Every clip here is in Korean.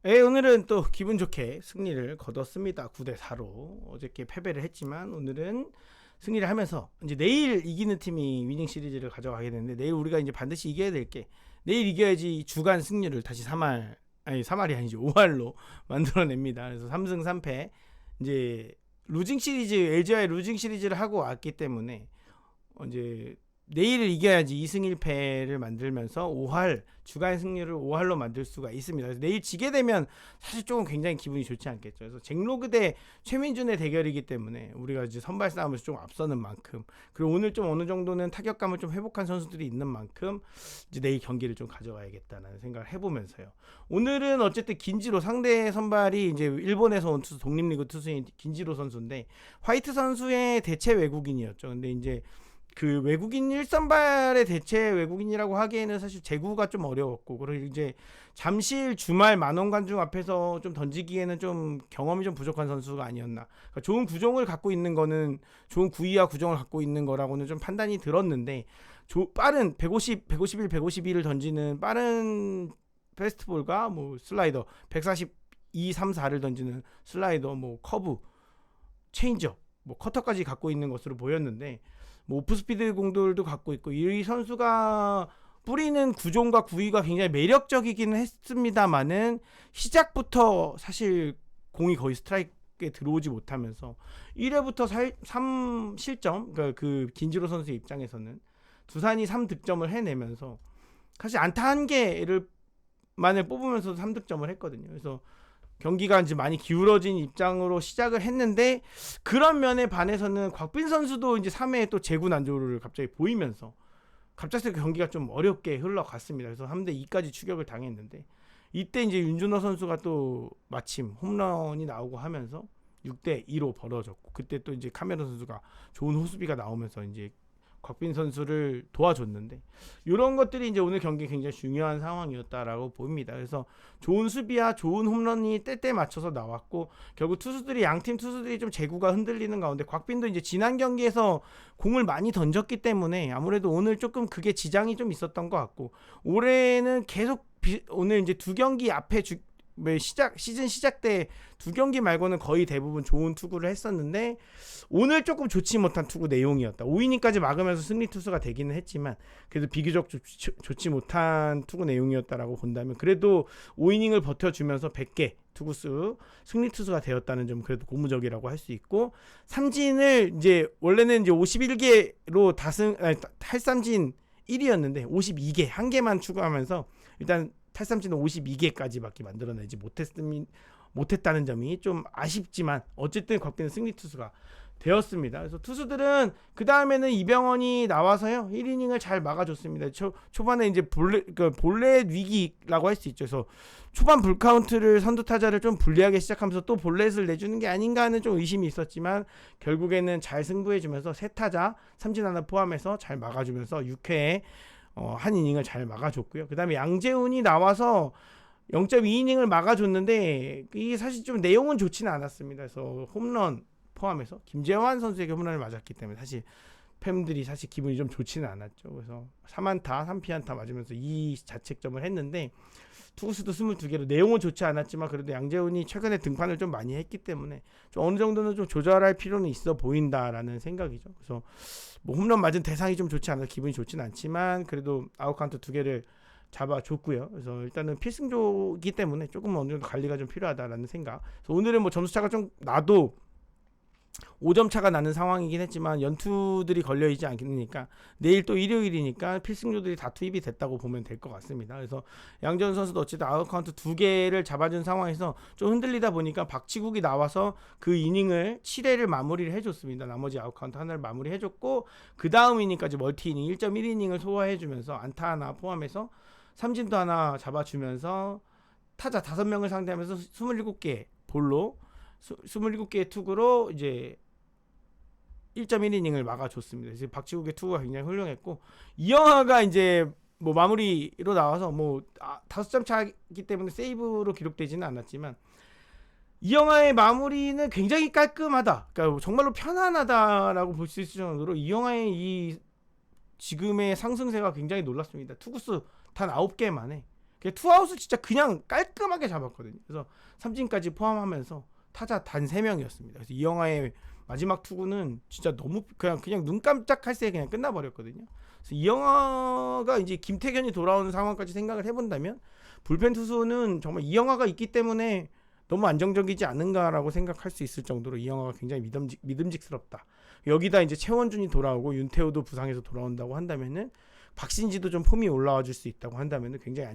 예, 오늘은 또 기분 좋게 승리를 거뒀습니다. 9대 4로. 어저께 패배를 했지만 오늘은 승리를 하면서 이제 내일 이기는 팀이 위닝 시리즈를 가져가게 되는데, 내일 우리가 이제 반드시 이겨야 될 게, 내일 이겨야지 주간 승률을 다시 3할, 아니 3할이 아니지 5할로 만들어냅니다. 그래서 3승 3패, 이제 루징 시리즈, LG와의 루징 시리즈를 하고 왔기 때문에 이제 내일을 이겨야지 2승 1패를 만들면서 5할 주간 승률을 5할로 만들 수가 있습니다. 그래서 내일 지게 되면 사실 조금 굉장히 기분이 좋지 않겠죠. 그래서 잭로그 대 최민준의 대결이기 때문에 우리가 이제 선발 싸움에서 좀 앞서는 만큼, 그리고 오늘 좀 어느 정도는 타격감을 좀 회복한 선수들이 있는 만큼 이제 내일 경기를 좀 가져가야겠다는 생각을 해보면서요. 오늘은 어쨌든 긴지로, 상대 선발이 이제 일본에서 온 투수, 독립리그 투수인 긴지로 선수인데 화이트 선수의 대체 외국인이었죠. 근데 이제 그 외국인 1선발의 대체 외국인이라고 하기에는 사실 제구가 좀 어려웠고, 그리고 이제 잠실 주말 만원 관중 앞에서 좀 던지기에는 좀 경험이 좀 부족한 선수가 아니었나. 그러니까 좋은 구종을 갖고 있는 거는, 좋은 구위와 구종을 갖고 있는 거라고는 좀 판단이 들었는데, 빠른 150, 151, 152를 던지는 빠른 패스트볼과 뭐 슬라이더, 142, 3, 4를 던지는 슬라이더, 뭐 커브, 체인지업, 뭐 커터까지 갖고 있는 것으로 보였는데, 뭐 오프스피드 공돌도 갖고 있고, 이 선수가 뿌리는 구종과 구위가 굉장히 매력적이기는 했습니다만은 시작부터 사실 공이 거의 스트라이크에 들어오지 못하면서 1회부터 3실점, 그러니까 그 긴지로 선수 입장에서는 두산이 3득점을 해내면서 사실 안타 한 개를 만을 뽑으면서 3득점을 했거든요. 그래서 경기가 이제 많이 기울어진 입장으로 시작을 했는데, 그런 면에 반해서는 곽빈 선수도 이제 3회에 또 제구 난조를 갑자기 보이면서 갑작스레 경기가 좀 어렵게 흘러갔습니다. 그래서 3대 2까지 추격을 당했는데, 이때 이제 윤준호 선수가 또 마침 홈런이 나오고 하면서 6대 2로 벌어졌고, 그때 또 이제 카메론 선수가 좋은 호수비가 나오면서 이제 곽빈 선수를 도와줬는데, 이런 것들이 이제 오늘 경기 굉장히 중요한 상황이었다라고 보입니다. 그래서 좋은 수비와 좋은 홈런이 때때 맞춰서 나왔고, 결국 투수들이, 양팀 투수들이 좀 제구가 흔들리는 가운데 곽빈도 이제 지난 경기에서 공을 많이 던졌기 때문에 아무래도 오늘 조금 그게 지장이 좀 있었던 것 같고, 올해는 계속 오늘 이제 두 경기 앞에 시즌 시작 때 두 경기 말고는 거의 대부분 좋은 투구를 했었는데, 오늘 조금 좋지 못한 투구 내용이었다. 5이닝까지 막으면서 승리 투수가 되기는 했지만 그래도 비교적 좋지 못한 투구 내용이었다라고 본다면, 그래도 5이닝을 버텨주면서 100개 투구수 승리 투수가 되었다는 점, 그래도 고무적이라고 할 수 있고, 삼진을 이제 원래는 이제 51개로 탈삼진 1위였는데 52개, 한 개만 추가하면서 일단 탈삼진은 52개까지밖에 만들어내지 못했다는 점이 좀 아쉽지만, 어쨌든 곽빈은 승리 투수가 되었습니다. 그래서 투수들은 그 다음에는 이병헌이 나와서요 1이닝을 잘 막아줬습니다. 초반에 이제 볼넷 위기라고 할 수 있죠. 그래서 초반 불카운트를 선두 타자를 좀 불리하게 시작하면서 또 볼넷을 내주는 게 아닌가 하는 좀 의심이 있었지만, 결국에는 잘 승부해주면서 세 타자 삼진 하나 포함해서 잘 막아주면서 6회에 한 이닝을 잘 막아줬고요. 그 다음에 양재훈이 나와서 0.2이닝을 막아줬는데 이게 사실 좀 내용은 좋지는 않았습니다. 그래서 홈런 포함해서 김재환 선수에게 홈런을 맞았기 때문에 사실 팬들이 사실 기분이 좀 좋지는 않았죠. 그래서 3안타 3피안타 맞으면서 2자책점을 했는데, 투구수도 22개로 내용은 좋지 않았지만 그래도 양재훈이 최근에 등판을 좀 많이 했기 때문에 좀 어느 정도는 좀 조절할 필요는 있어 보인다라는 생각이죠. 그래서 뭐 홈런 맞은 대상이 좀 좋지 않아서 기분이 좋지는 않지만 그래도 아웃카운트 2개를 잡아줬고요. 그래서 일단은 필승조이기 때문에 조금 어느 정도 관리가 좀 필요하다라는 생각. 그래서 오늘은 뭐 점수차가 좀 나도 5점 차가 나는 상황이긴 했지만 연투들이 걸려있지 않겠니까 내일 또 일요일이니까 필승조들이 다 투입이 됐다고 보면 될 것 같습니다. 그래서 양재훈 선수도 어쨌든 아웃카운트 2개를 잡아준 상황에서 좀 흔들리다 보니까 박치국이 나와서 그 이닝을 7회를 마무리를 해줬습니다. 나머지 아웃카운트 하나를 마무리해줬고, 그 다음 이닝까지 멀티 이닝 1.1이닝을 소화해주면서 안타 하나 포함해서 삼진도 하나 잡아주면서 타자 5명을 상대하면서 27개 볼로 27개의 투구로 이제 1.1이닝을 막아줬습니다. 그래서 박지국의 투구가 굉장히 훌륭했고, 이영하가 이제 뭐 마무리로 나와서 뭐 5점 차이기 때문에 세이브로 기록되지는 않았지만 이영하의 마무리는 굉장히 깔끔하다. 그러니까 정말로 편안하다라고 볼 수 있을 정도로 이영하의 이 지금의 상승세가 굉장히 놀랐습니다. 투구수 단 9개 만에 투아웃을 진짜 그냥 깔끔하게 잡았거든요. 그래서 삼진까지 포함하면서 타자 단 3명이었습니다. 그래서 이영하의 마지막 투구는 진짜 너무 그냥 눈 깜짝할 새 그냥 끝나버렸거든요. 그래서 이영하가 이제 김태견이 돌아오는 상황까지 생각을 해본다면 불펜 투수는 정말 이영하가 있기 때문에 너무 안정적이지 않은가라고 생각할 수 있을 정도로 이영하가 굉장히 믿음직스럽다. 여기다 이제 최원준이 돌아오고 윤태호도 부상해서 돌아온다고 한다면은 박신지도 좀 폼이 올라와 줄 수 있다고 한다면은 굉장히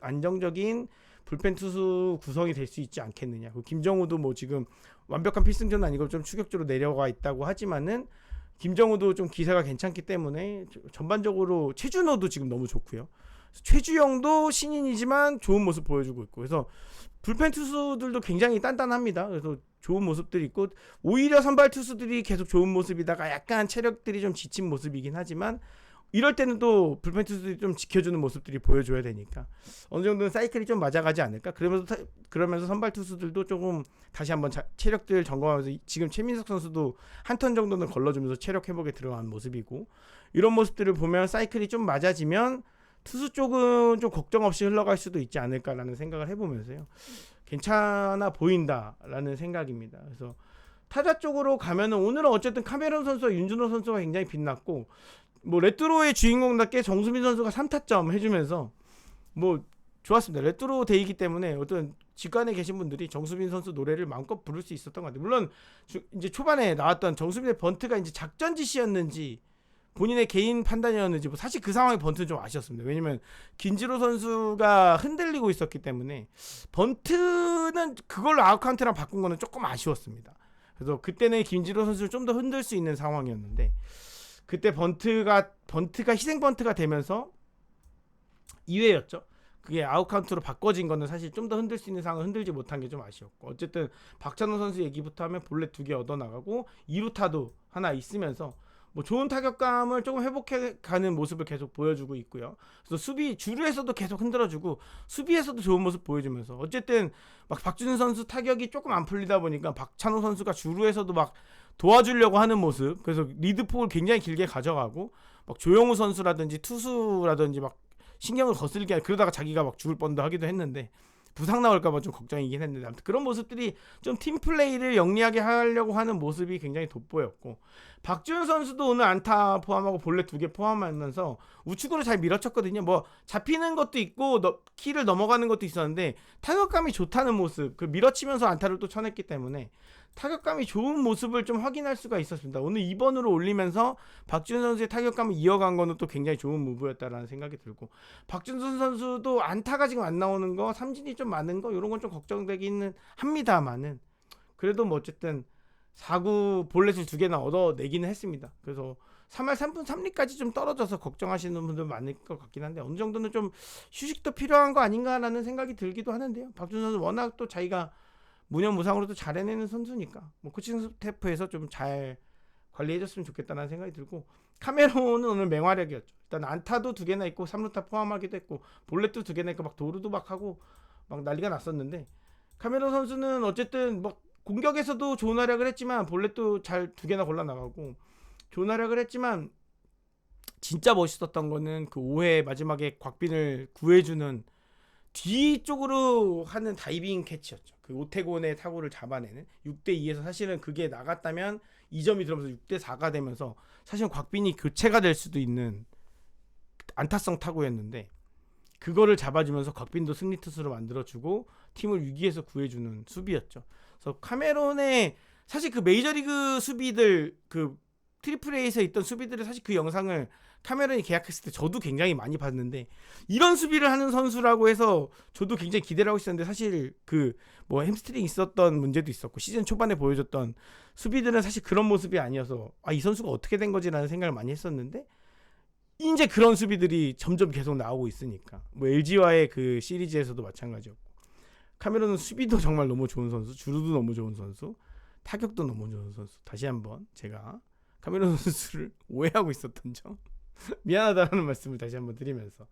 안정적인 불펜 투수 구성이 될 수 있지 않겠느냐. 김정우도 뭐 지금 완벽한 필승전은 아니고 좀 추격적으로 내려가 있다고 하지만은 김정우도 좀 기세가 괜찮기 때문에 전반적으로 최준호도 지금 너무 좋고요. 최주영도 신인이지만 좋은 모습 보여주고 있고, 그래서 불펜 투수들도 굉장히 단단합니다. 그래서 좋은 모습들이 있고, 오히려 선발 투수들이 계속 좋은 모습이다가 약간 체력들이 좀 지친 모습이긴 하지만 이럴 때는 또 불펜 투수들이 좀 지켜주는 모습들이 보여줘야 되니까 어느 정도는 사이클이 좀 맞아가지 않을까. 그러면서 선발 투수들도 조금 다시 한번 체력들 점검하면서, 지금 최민석 선수도 한 턴 정도는 걸러주면서 체력 회복에 들어간 모습이고, 이런 모습들을 보면 사이클이 좀 맞아지면 투수 쪽은 좀 걱정 없이 흘러갈 수도 있지 않을까라는 생각을 해보면서요, 괜찮아 보인다라는 생각입니다. 그래서 타자 쪽으로 가면은 오늘은 어쨌든 카메론 선수와 윤준호 선수가 굉장히 빛났고, 뭐 레트로의 주인공답게 정수빈 선수가 3타점 해주면서 뭐 좋았습니다. 레트로 데이기 때문에 어떤 직관에 계신 분들이 정수빈 선수 노래를 마음껏 부를 수 있었던 것 같아요. 물론 이제 초반에 나왔던 정수빈의 번트가 이제 작전 지시였는지 본인의 개인 판단이었는지 뭐 사실 그 상황에 번트는 좀 아쉬웠습니다. 왜냐면 김지로 선수가 흔들리고 있었기 때문에 번트는 그걸로 아웃카운트랑 바꾼 거는 조금 아쉬웠습니다. 그래서 그때는 김지로 선수를 좀 더 흔들 수 있는 상황이었는데, 그때 번트가 희생 번트가 되면서 2회였죠. 그게 아웃카운트로 바꿔진 거는 사실 좀 더 흔들 수 있는 상황을 흔들지 못한 게 좀 아쉬웠고, 어쨌든 박찬호 선수 얘기부터 하면 볼넷 2개 얻어나가고 2루타도 하나 있으면서 뭐 좋은 타격감을 조금 회복해가는 모습을 계속 보여주고 있고요. 그래서 수비 주루에서도 계속 흔들어주고 수비에서도 좋은 모습 보여주면서, 어쨌든 막 박준현 선수 타격이 조금 안 풀리다 보니까 박찬호 선수가 주루에서도 막 도와주려고 하는 모습, 그래서 리드폭을 굉장히 길게 가져가고 막 조영우 선수라든지 투수라든지 막 신경을 거슬게 그러다가 자기가 막 죽을 뻔도 하기도 했는데 부상 나올까봐 좀 걱정이긴 했는데, 아무튼 그런 모습들이 좀 팀플레이를 영리하게 하려고 하는 모습이 굉장히 돋보였고, 박지훈 선수도 오늘 안타 포함하고 볼넷 2개 포함하면서 우측으로 잘 밀어쳤거든요. 뭐 잡히는 것도 있고 키를 넘어가는 것도 있었는데 타격감이 좋다는 모습, 그 밀어치면서 안타를 또 쳐냈기 때문에 타격감이 좋은 모습을 좀 확인할 수가 있었습니다. 오늘 2번으로 올리면서 박준선 선수의 타격감을 이어간 거는 또 굉장히 좋은 무브였다라는 생각이 들고, 박준선 선수도 안타가 지금 안 나오는 거, 삼진이 좀 많은 거, 이런 건 좀 걱정되기는 합니다만은 그래도 뭐 어쨌든 4구 볼넷을 2개나 얻어내기는 했습니다. 그래서 3할 3분 3리까지 좀 떨어져서 걱정하시는 분들 많을 것 같긴 한데, 어느 정도는 좀 휴식도 필요한 거 아닌가라는 생각이 들기도 하는데요. 박준선 선수 워낙 또 자기가 무념무상으로도 잘 해내는 선수니까 뭐 코칭 스태프에서 좀 잘 관리해줬으면 좋겠다는 생각이 들고, 카메론은 오늘 맹활약이었죠. 일단 안타도 2개나 있고 3루타 포함하기도 했고 볼넷도 2개나 있고 막 도루도 막 하고 막 난리가 났었는데, 카메론 선수는 어쨌든 뭐 공격에서도 좋은 활약을 했지만 볼넷도 잘 2개나 골라 나가고 좋은 활약을 했지만, 진짜 멋있었던 거는 그 5회 마지막에 곽빈을 구해주는 뒤쪽으로 하는 다이빙 캐치였죠. 그 오태곤의 타구를 잡아내는 6대2에서 사실은 그게 나갔다면 2점이 들어오면서 6대4가 되면서 사실은 곽빈이 교체가 될 수도 있는 안타성 타구였는데, 그거를 잡아주면서 곽빈도 승리 투수로 만들어주고 팀을 위기에서 구해주는 수비였죠. 그래서 카메론의 사실 그 메이저리그 수비들, 그 트리플 A에서 있던 수비들을 사실 그 영상을 카메론이 계약했을 때 저도 굉장히 많이 봤는데, 이런 수비를 하는 선수라고 해서 저도 굉장히 기대를 하고 있었는데, 사실 그 뭐 햄스트링 있었던 문제도 있었고 시즌 초반에 보여줬던 수비들은 사실 그런 모습이 아니어서 이 선수가 어떻게 된 거지라는 생각을 많이 했었는데, 이제 그런 수비들이 점점 계속 나오고 있으니까 뭐 LG와의 그 시리즈에서도 마찬가지였고, 카메론은 수비도 정말 너무 좋은 선수, 주루도 너무 좋은 선수, 타격도 너무 좋은 선수. 다시 한번 제가 카메론 선수를 오해하고 있었던 점 미안하다라는 말씀을 다시 한번 드리면서,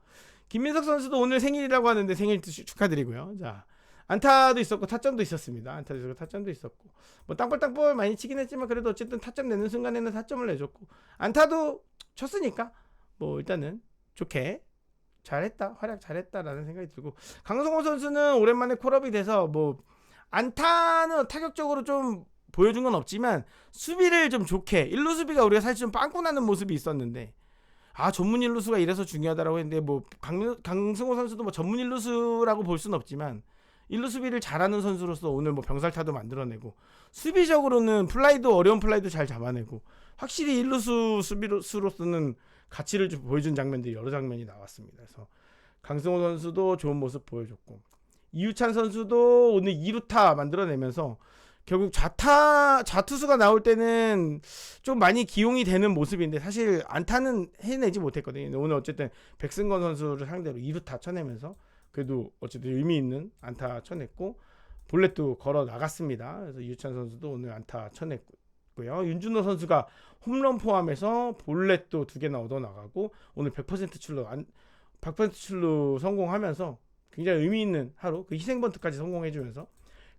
김민석 선수도 오늘 생일이라고 하는데 생일 축하드리고요. 자, 안타도 있었고 타점도 있었습니다. 안타도 있었고 타점도 있었고 뭐 땅볼 많이 치긴 했지만 그래도 어쨌든 타점 내는 순간에는 타점을 내줬고, 안타도 쳤으니까 뭐 일단은 좋게 잘했다, 활약 잘했다라는 생각이 들고, 강성호 선수는 오랜만에 콜업이 돼서 뭐 안타는 타격적으로 좀 보여준 건 없지만 수비를 좀 좋게, 1루 수비가 우리가 사실 좀 빵꾸 나는 모습이 있었는데, 전문 1루수가 이래서 중요하다라고 했는데, 뭐 강승호 선수도 뭐 전문 1루수라고 볼 수는 없지만 1루 수비를 잘하는 선수로서 오늘 뭐 병살타도 만들어내고, 수비적으로는 플라이도, 어려운 플라이도 잘 잡아내고, 확실히 1루수 수비수로서는 가치를 좀 보여준 장면들이 여러 장면이 나왔습니다. 그래서 강승호 선수도 좋은 모습 보여줬고, 이유찬 선수도 오늘 2루타 만들어내면서 결국 좌투수가 나올 때는 좀 많이 기용이 되는 모습인데 사실 안타는 해내지 못했거든요. 오늘 어쨌든 백승건 선수를 상대로 2루타 쳐내면서 그래도 어쨌든 의미 있는 안타 쳐냈고, 볼넷도 걸어 나갔습니다. 그래서 이유찬 선수도 오늘 안타 쳐냈고요. 윤준호 선수가 홈런 포함해서 볼넷도 2개나 얻어 나가고, 오늘 100% 출루 100% 출루 성공하면서 굉장히 의미 있는 하루, 그 희생번트까지 성공해주면서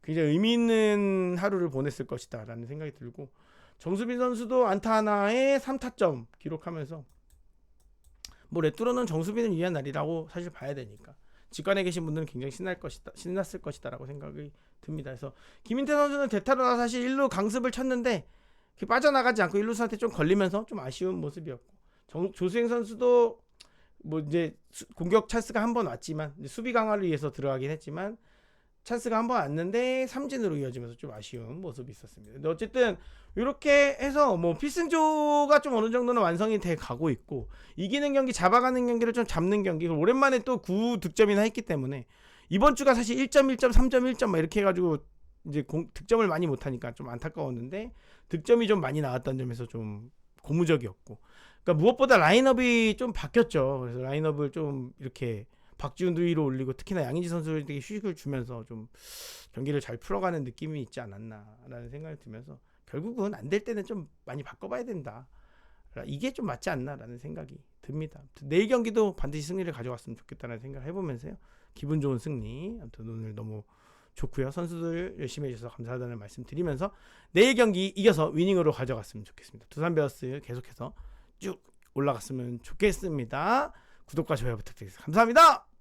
굉장히 의미 있는 하루를 보냈을 것이다 라는 생각이 들고, 정수빈 선수도 안타 하나에 3타점 기록하면서, 뭐 레트로는 정수빈을 위한 날이라고 사실 봐야 되니까 직관에 계신 분들은 굉장히 신났을 것이다 라고 생각이 듭니다. 그래서 김인태 선수는 대타로 사실 1루 강습을 쳤는데 빠져나가지 않고 1루수한테 좀 걸리면서 좀 아쉬운 모습이었고, 조수행 선수도 뭐 이제 공격 찬스가 한 번 왔지만 수비 강화를 위해서 들어가긴 했지만 찬스가 한 번 왔는데 삼진으로 이어지면서 좀 아쉬운 모습이 있었습니다. 근데 어쨌든 이렇게 해서 뭐 필승조가 좀 어느 정도는 완성이 돼 가고 있고, 이기는 경기, 잡아가는 경기를 좀 잡는 경기, 오랜만에 또 9득점이나 했기 때문에 이번 주가 사실 1점, 1점, 3점, 1점 막 이렇게 해가지고 이제 득점을 많이 못하니까 좀 안타까웠는데, 득점이 좀 많이 나왔다는 점에서 좀 고무적이었고, 그러니까 무엇보다 라인업이 좀 바뀌었죠. 그래서 라인업을 좀 이렇게 박지훈도 위로 올리고, 특히나 양의지 선수에게 휴식을 주면서 좀 경기를 잘 풀어가는 느낌이 있지 않았나라는 생각이 들면서, 결국은 안 될 때는 좀 많이 바꿔봐야 된다, 이게 좀 맞지 않나라는 생각이 듭니다. 내일 경기도 반드시 승리를 가져갔으면 좋겠다는 생각을 해보면서요, 기분 좋은 승리, 아무튼 오늘 너무 좋고요. 선수들 열심히 해주셔서 감사하다는 말씀 드리면서 내일 경기 이겨서 위닝으로 가져갔으면 좋겠습니다. 두산 베어스 계속해서 쭉 올라갔으면 좋겠습니다. 구독과 좋아요 부탁드리겠습니다. 감사합니다.